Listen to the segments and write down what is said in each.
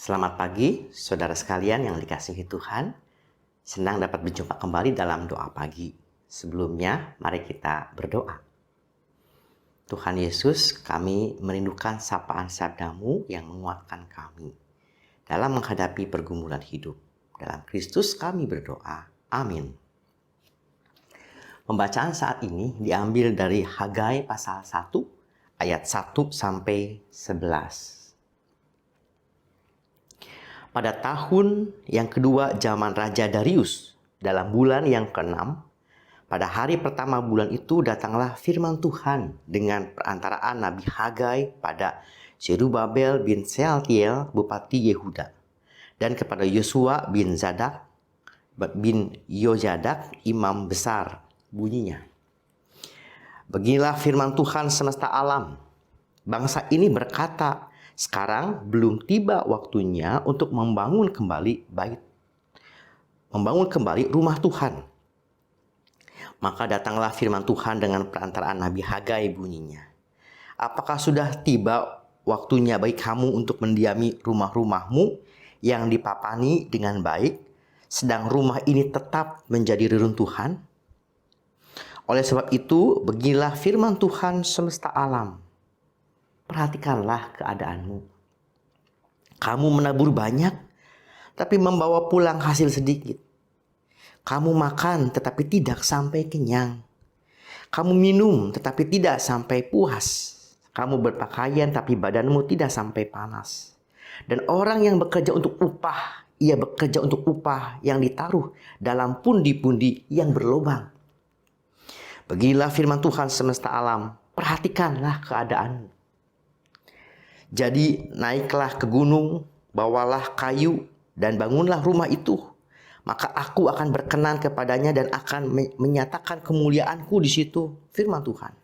Selamat pagi, saudara sekalian yang dikasihi Tuhan. Senang dapat berjumpa kembali dalam doa pagi. Sebelumnya, mari kita berdoa. Tuhan Yesus, kami merindukan sapaan sabda-Mu yang menguatkan kami dalam menghadapi pergumulan hidup. Dalam Kristus kami berdoa. Amin. Pembacaan saat ini diambil dari Hagai pasal 1 ayat 1 sampai 11. Pada tahun yang kedua zaman Raja Darius, dalam bulan yang ke-6, pada hari pertama bulan itu datanglah firman Tuhan dengan perantaraan Nabi Hagai pada Zerubabel bin Sealtiel, Bupati Yehuda, dan kepada Yosua bin Yozadak, Imam Besar, bunyinya. Beginilah firman Tuhan semesta alam. Bangsa ini berkata, sekarang belum tiba waktunya untuk membangun kembali rumah Tuhan. Maka datanglah firman Tuhan dengan perantaraan Nabi Hagai, bunyinya. Apakah sudah tiba waktunya bagi kamu untuk mendiami rumah-rumahmu yang dipapani dengan baik, sedang rumah ini tetap menjadi reruntuhan? Oleh sebab itu, beginilah firman Tuhan semesta alam. Perhatikanlah keadaanmu. Kamu menabur banyak, tapi membawa pulang hasil sedikit. Kamu makan, tetapi tidak sampai kenyang. Kamu minum, tetapi tidak sampai puas. Kamu berpakaian, tapi badanmu tidak sampai panas. Dan orang yang bekerja untuk upah, ia bekerja untuk upah yang ditaruh dalam pundi-pundi yang berlubang. Beginilah firman Tuhan semesta alam. Perhatikanlah keadaanmu. Jadi naiklah ke gunung, bawalah kayu, dan bangunlah rumah itu. Maka aku akan berkenan kepadanya dan akan menyatakan kemuliaanku di situ. Firman Tuhan.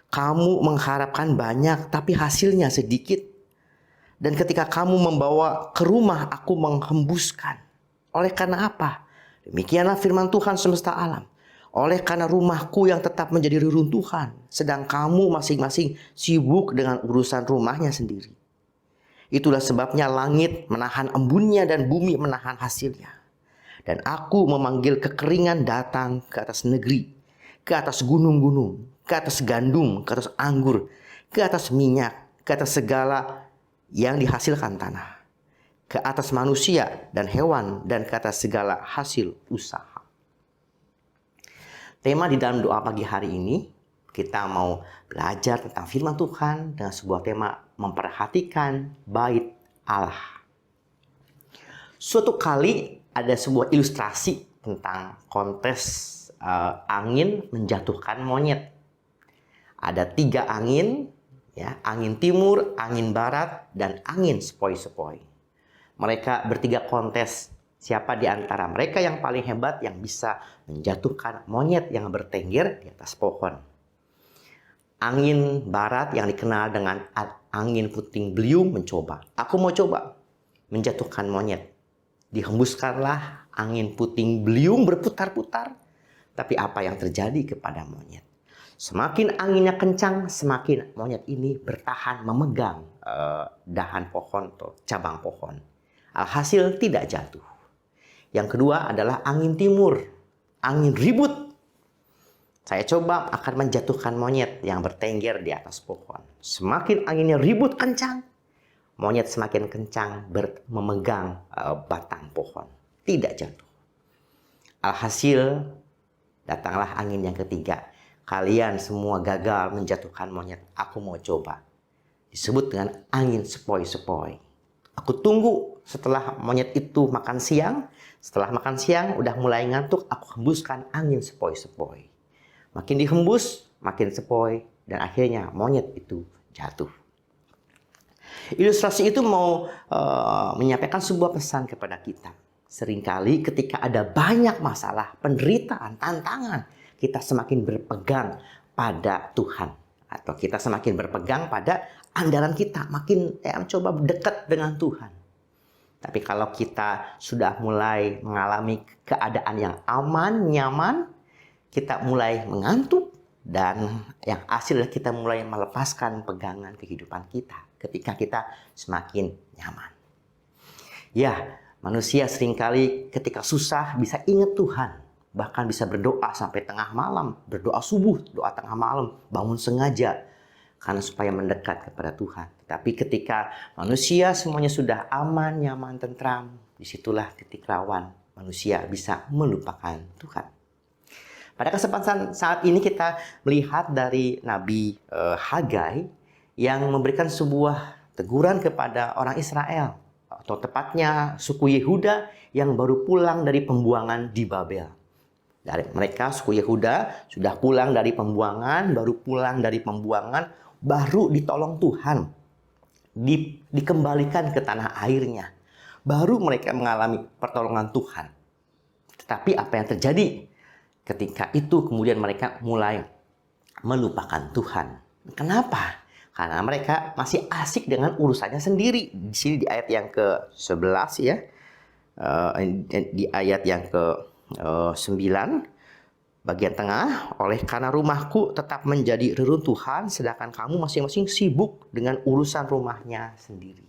Kamu mengharapkan banyak, tapi hasilnya sedikit. Dan ketika kamu membawa ke rumah, aku menghembuskan. Oleh karena apa? Demikianlah firman Tuhan semesta alam. Oleh karena rumahku yang tetap menjadi reruntuhan, sedang kamu masing-masing sibuk dengan urusan rumahnya sendiri. Itulah sebabnya langit menahan embunnya dan bumi menahan hasilnya. Dan aku memanggil kekeringan datang ke atas negeri, ke atas gunung-gunung, ke atas gandum, ke atas anggur, ke atas minyak, ke atas segala yang dihasilkan tanah, ke atas manusia dan hewan, dan ke atas segala hasil usaha. Tema di dalam doa pagi hari ini, kita mau belajar tentang firman Tuhan dengan sebuah tema memperhatikan bait Allah. Suatu kali ada sebuah ilustrasi tentang kontes angin menjatuhkan monyet. Ada 3 angin, ya, angin timur, angin barat, dan angin sepoi-sepoi. Mereka bertiga kontes. Siapa di antara mereka yang paling hebat yang bisa menjatuhkan monyet yang bertengger di atas pohon. Angin barat yang dikenal dengan angin puting beliung mencoba. Aku mau coba menjatuhkan monyet. Dihembuskanlah angin puting beliung berputar-putar. Tapi apa yang terjadi kepada monyet? Semakin anginnya kencang, semakin monyet ini bertahan memegang dahan pohon atau cabang pohon. Alhasil tidak jatuh. Yang kedua adalah angin timur, angin ribut. Saya coba akan menjatuhkan monyet yang bertengger di atas pohon. Semakin anginnya ribut kencang, monyet semakin kencang memegang batang pohon. Tidak jatuh. Alhasil datanglah angin yang ketiga. Kalian semua gagal menjatuhkan monyet. Aku mau coba. Disebut dengan angin sepoi-sepoi. Aku tunggu setelah monyet itu makan siang. Setelah makan siang, udah mulai ngantuk, aku hembuskan angin sepoi-sepoi. Makin dihembus, makin sepoi, dan akhirnya monyet itu jatuh. Ilustrasi itu mau menyampaikan sebuah pesan kepada kita. Seringkali ketika ada banyak masalah, penderitaan, tantangan, kita semakin berpegang pada Tuhan. Atau kita semakin berpegang pada andalan kita, makin mencoba dekat dengan Tuhan. Tapi kalau kita sudah mulai mengalami keadaan yang aman, nyaman, kita mulai mengantuk, dan yang hasil kita mulai melepaskan pegangan kehidupan kita ketika kita semakin nyaman. Ya, manusia seringkali ketika susah bisa ingat Tuhan. Bahkan bisa berdoa sampai tengah malam, berdoa subuh, doa tengah malam, bangun sengaja. Karena supaya mendekat kepada Tuhan. Tapi ketika manusia semuanya sudah aman, nyaman, tentram, disitulah titik rawan manusia bisa melupakan Tuhan. Pada kesempatan saat ini kita melihat dari Nabi Hagai yang memberikan sebuah teguran kepada orang Israel, atau tepatnya suku Yehuda yang baru pulang dari pembuangan di Babel. Dari mereka suku Yehuda sudah pulang dari pembuangan, baru ditolong Tuhan, dikembalikan ke tanah airnya. Baru mereka mengalami pertolongan Tuhan. Tetapi apa yang terjadi? Ketika itu kemudian mereka mulai melupakan Tuhan. Kenapa? Karena mereka masih asik dengan urusannya sendiri. Di sini di ayat yang ke-11 ya. Di ayat yang ke-9 bagian tengah, oleh karena rumahku tetap menjadi reruntuhan sedangkan kamu masing-masing sibuk dengan urusan rumahnya sendiri.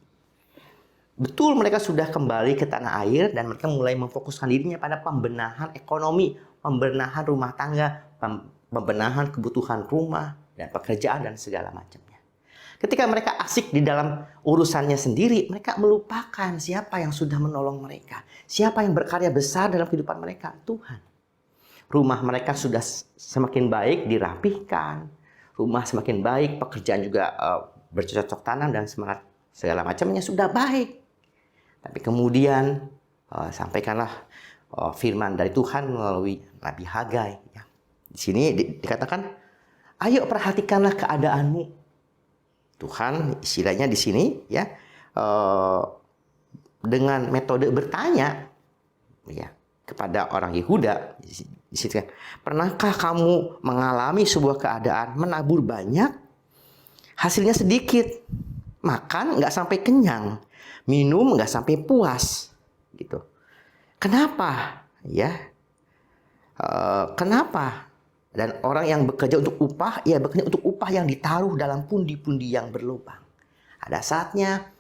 Betul, mereka sudah kembali ke tanah air dan mereka mulai memfokuskan dirinya pada pembenahan ekonomi, pembenahan rumah tangga, pembenahan kebutuhan rumah dan pekerjaan dan segala macamnya. Ketika mereka asik di dalam urusannya sendiri, mereka melupakan siapa yang sudah menolong mereka, siapa yang berkarya besar dalam kehidupan mereka, Tuhan. Rumah mereka sudah semakin baik, dirapihkan, rumah semakin baik, pekerjaan juga bercocok tanam dan semangat segala macamnya sudah baik. Tapi kemudian sampaikanlah firman dari Tuhan melalui Nabi Hagai. Ya. Di sini dikatakan, ayo perhatikanlah keadaanmu. Tuhan istilahnya di sini ya dengan metode bertanya ya kepada orang Yehuda. Di situ kan, pernahkah kamu mengalami sebuah keadaan menabur banyak, hasilnya sedikit, makan nggak sampai kenyang, minum nggak sampai puas, gitu. Kenapa? Ya, kenapa? Dan orang yang bekerja untuk upah, ya bekerja untuk upah yang ditaruh dalam pundi-pundi yang berlubang. Ada saatnya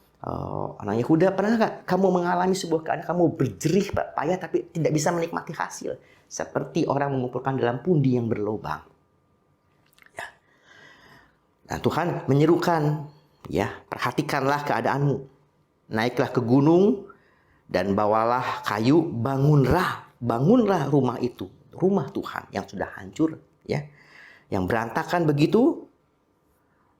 orang Yehuda, pernah nggak kamu mengalami sebuah keadaan kamu berjerih payah tapi tidak bisa menikmati hasil, seperti orang mengumpulkan dalam pundi yang berlubang. Ya. Nah, Tuhan menyerukan, ya perhatikanlah keadaanmu, naiklah ke gunung dan bawalah kayu, bangunlah rumah itu, rumah Tuhan yang sudah hancur, ya, yang berantakan begitu.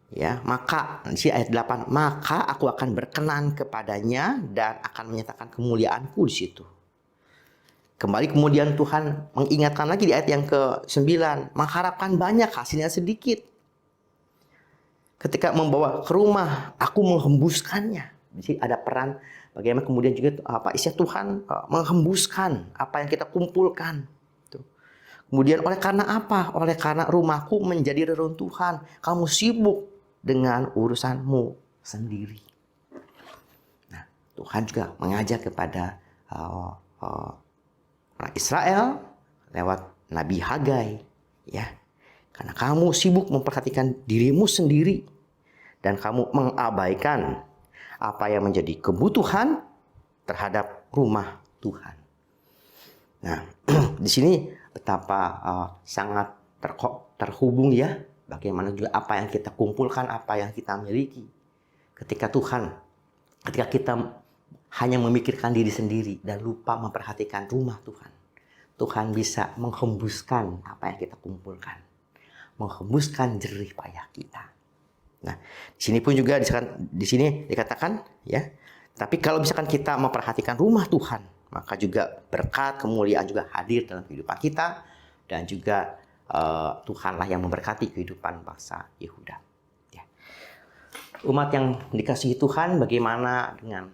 Ya, maka di ayat 8, maka aku akan berkenan kepadanya dan akan menyatakan kemuliaanku di situ. Kembali kemudian Tuhan mengingatkan lagi di ayat yang ke-9, mengharapkan banyak, hasilnya sedikit. Ketika membawa ke rumah, aku menghembuskannya. Jadi ada peran bagaimana kemudian juga isi Tuhan menghembuskan apa yang kita kumpulkan. Kemudian oleh karena apa? Oleh karena rumahku menjadi reruntuhan, kamu sibuk dengan urusanmu sendiri. Nah, Tuhan juga mengajak kepada orang Israel lewat Nabi Hagai, ya. Karena kamu sibuk memperhatikan dirimu sendiri dan kamu mengabaikan apa yang menjadi kebutuhan terhadap rumah Tuhan. Nah, di sini betapa sangat terhubung ya. Bagaimana juga apa yang kita kumpulkan, apa yang kita miliki. Ketika kita hanya memikirkan diri sendiri dan lupa memperhatikan rumah Tuhan, Tuhan bisa menghembuskan apa yang kita kumpulkan, menghembuskan jerih payah kita. Nah, di sini pun juga di sini dikatakan ya, tapi kalau misalkan kita memperhatikan rumah Tuhan, maka juga berkat kemuliaan juga hadir dalam kehidupan kita dan juga Tuhanlah yang memberkati kehidupan bangsa Yehuda. Ya. Umat yang dikasihi Tuhan, bagaimana dengan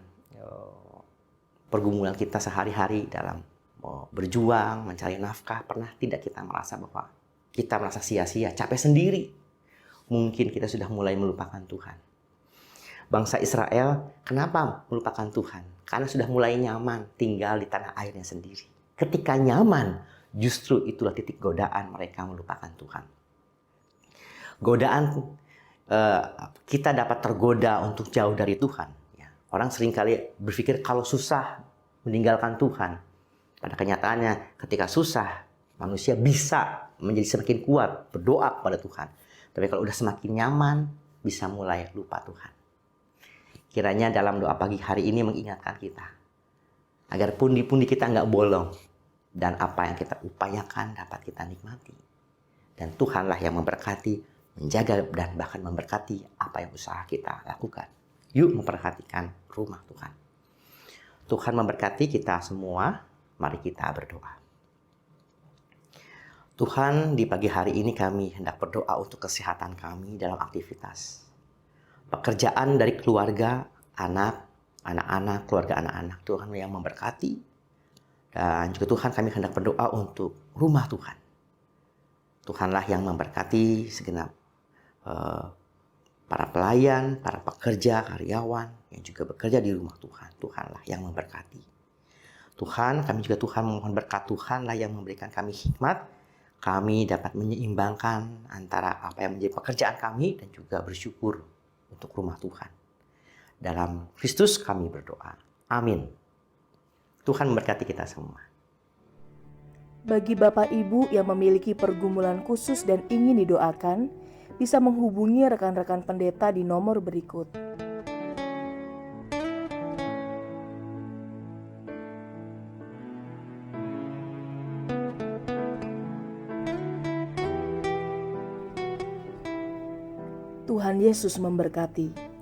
pergumulan kita sehari-hari dalam berjuang, mencari nafkah? Pernah tidak kita merasa bahwa kita merasa sia-sia, capek sendiri? Mungkin kita sudah mulai melupakan Tuhan. Bangsa Israel kenapa melupakan Tuhan? Karena sudah mulai nyaman tinggal di tanah airnya sendiri. Ketika nyaman, justru itulah titik godaan mereka melupakan Tuhan. Godaan kita dapat tergoda untuk jauh dari Tuhan. Ya. Orang seringkali berpikir kalau susah meninggalkan Tuhan. Pada kenyataannya ketika susah, manusia bisa menjadi semakin kuat berdoa kepada Tuhan. Tapi kalau udah semakin nyaman, bisa mulai lupa Tuhan. Kiranya dalam doa pagi hari ini mengingatkan kita, agar pundi-pundi kita nggak bolong, dan apa yang kita upayakan dapat kita nikmati. Dan Tuhanlah yang memberkati, menjaga, dan bahkan memberkati apa yang usaha kita lakukan. Yuk memperhatikan rumah Tuhan. Tuhan memberkati kita semua, mari kita berdoa. Tuhan, di pagi hari ini kami hendak berdoa untuk kesehatan kami dalam aktivitas. Pekerjaan dari keluarga, anak-anak, keluarga anak-anak, Tuhan yang memberkati. Dan juga Tuhan kami hendak berdoa untuk rumah Tuhan. Tuhanlah yang memberkati segenap para pelayan, para pekerja, karyawan yang juga bekerja di rumah Tuhan. Tuhanlah yang memberkati. Tuhan, kami juga Tuhan memohon berkat Tuhanlah yang memberikan kami hikmat. Kami dapat menyeimbangkan antara apa yang menjadi pekerjaan kami dan juga bersyukur untuk rumah Tuhan. Dalam Kristus kami berdoa. Amin. Tuhan memberkati kita semua. Bagi Bapak Ibu yang memiliki pergumulan khusus dan ingin didoakan, bisa menghubungi rekan-rekan pendeta di nomor berikut. Tuhan Yesus memberkati.